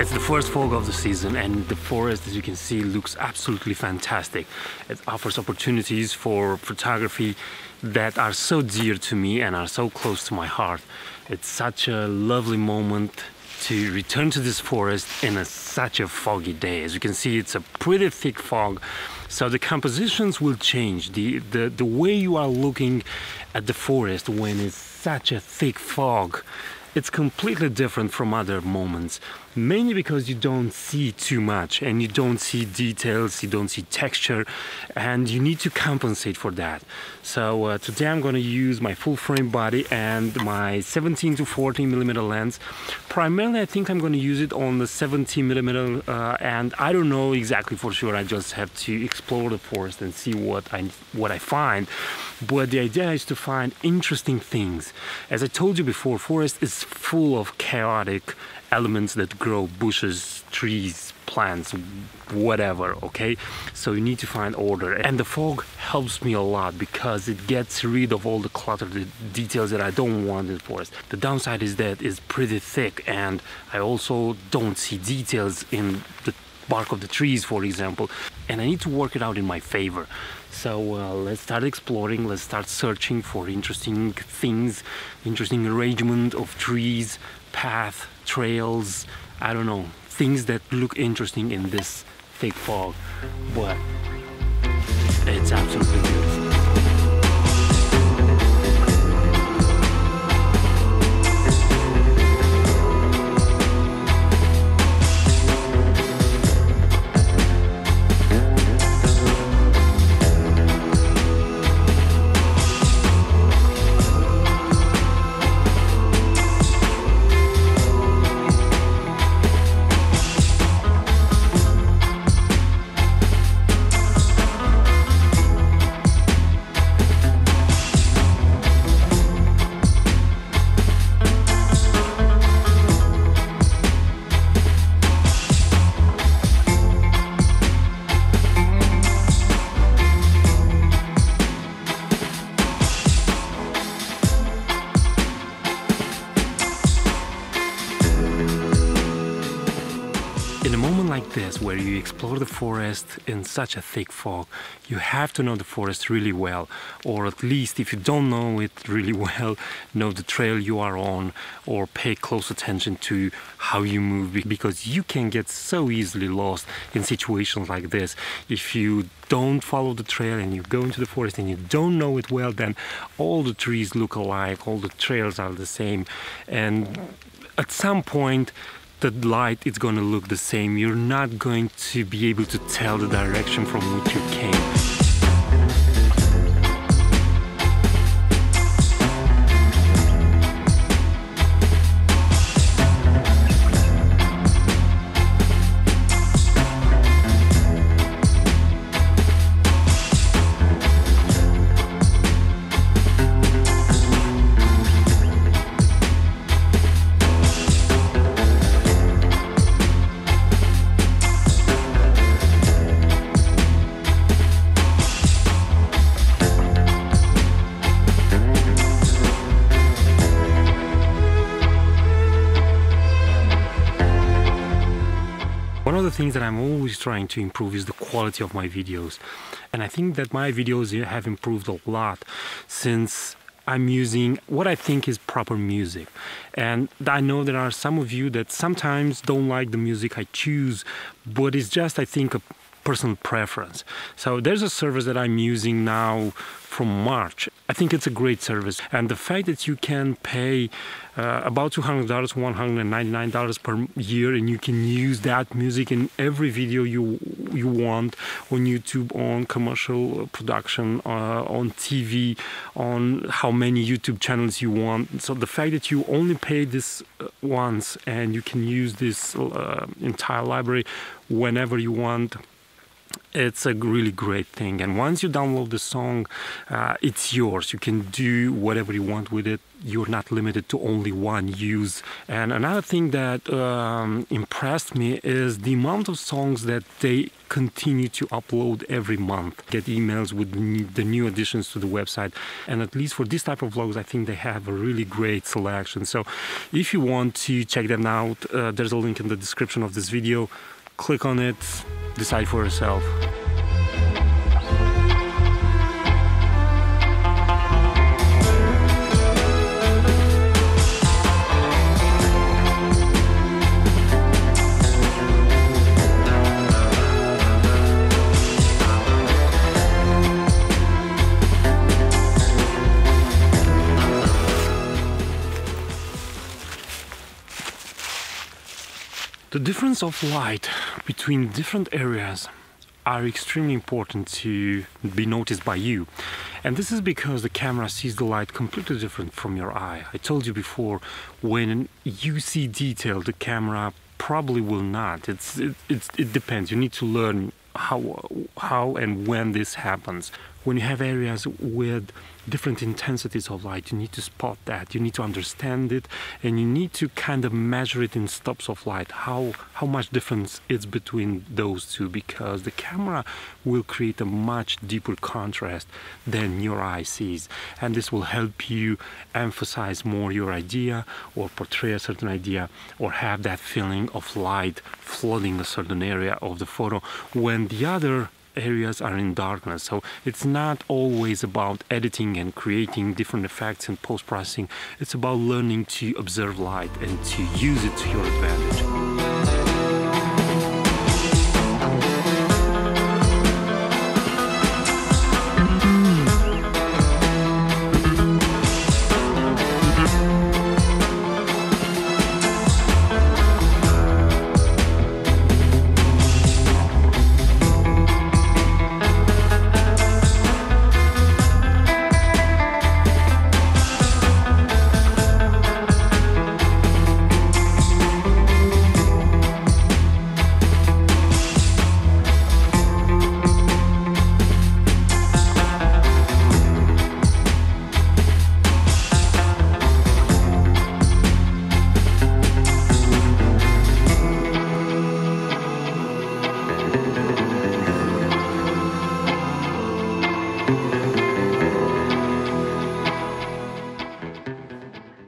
It's the first fog of the season, and the forest, as you can see, looks absolutely fantastic. It offers opportunities for photography that are so dear to me and are so close to my heart. It's such a lovely moment to return to this forest in such a foggy day. As you can see, it's a pretty thick fog, so the compositions will change. The way you are looking at the forest when it's such a thick fog, it's completely different from other moments, mainly because you don't see too much and you don't see details, you don't see texture, and you need to compensate for that. So today I'm going to use my full frame body and my 17 to 14 millimeter lens. Primarily I think I'm going to use it on the 17 millimeter, and I don't know exactly for sure. I just have to explore the forest and see what I find. But the idea is to find interesting things. As I told you before, forest is full of chaotic elements that grow, bushes, trees, plants, whatever, okay? So you need to find order, and the fog helps me a lot because it gets rid of all the clutter, the details that I don't want in the forest. The downside is that it's pretty thick, and I also don't see details in the bark of the trees, for example, and I need to work it out in my favor. So let's start exploring, let's start searching for interesting things, interesting arrangement of trees, path, trails, I don't know, things that look interesting in this thick fog, but it's absolutely beautiful. In a moment like this, where you explore the forest in such a thick fog, you have to know the forest really well, or at least, if you don't know it really well, know the trail you are on, or pay close attention to how you move, because you can get so easily lost in situations like this. If you don't follow the trail and you go into the forest and you don't know it well, then all the trees look alike, all the trails are the same, and at some point the light is going to look the same. You're not going to be able to tell the direction from which you came. One of the things that I'm always trying to improve is the quality of my videos, and I think that my videos have improved a lot since I'm using what I think is proper music. And I know there are some of you that sometimes don't like the music I choose, but it's just, I think, a personal preference. So there's a service that I'm using now from March. I think it's a great service, and the fact that you can pay about $200, $199 per year, and you can use that music in every video you want on YouTube, on commercial production, on TV, on how many YouTube channels you want. So the fact that you only pay this once and you can use this entire library whenever you want, it's a really great thing. And once you download the song, it's yours. You can do whatever you want with it. You're not limited to only one use. And another thing that impressed me is the amount of songs that they continue to upload every month. Get emails with the new additions to the website. And at least for this type of vlogs, I think they have a really great selection. So if you want to check them out, there's a link in the description of this video. Click on it, decide for yourself. The difference of light between different areas are extremely important to be noticed by you. And this is because the camera sees the light completely different from your eye. I told you before, when you see detail, the camera probably will not. It depends. You need to learn how and when this happens. When you have areas with different intensities of light, you need to spot that, you need to understand it, and you need to kind of measure it in stops of light, how much difference is between those two, because the camera will create a much deeper contrast than your eye sees, and this will help you emphasize more your idea or portray a certain idea or have that feeling of light flooding a certain area of the photo when the other areas are in darkness. So it's not always about editing and creating different effects and post-processing. It's about learning to observe light and to use it to your advantage.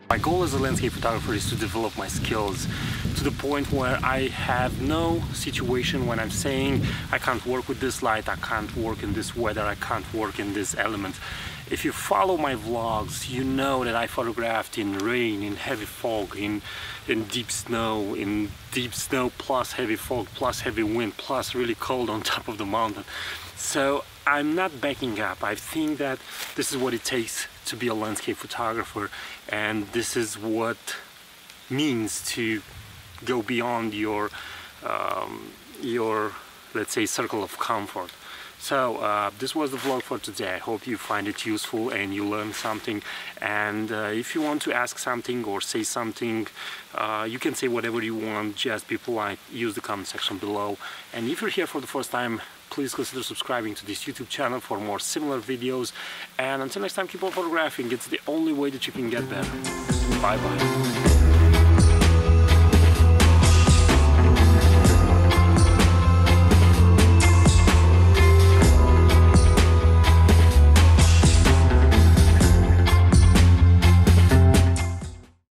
My goal as a landscape photographer is to develop my skills to the point where I have no situation when I'm saying I can't work with this light, I can't work in this weather, I can't work in this element. If you follow my vlogs, you know that I photographed in rain, in heavy fog, in deep snow plus heavy fog, plus heavy wind, plus really cold on top of the mountain. So I'm not backing up. I think that this is what it takes to be a landscape photographer, and this is what means to go beyond your let's say circle of comfort. So this was the vlog for today. I hope you find it useful and you learn something, and if you want to ask something or say something, you can say whatever you want. Just be polite, use the comment section below, and if you're here for the first time, please consider subscribing to this YouTube channel for more similar videos, and until next time, keep on photographing. It's the only way that you can get better. Bye bye.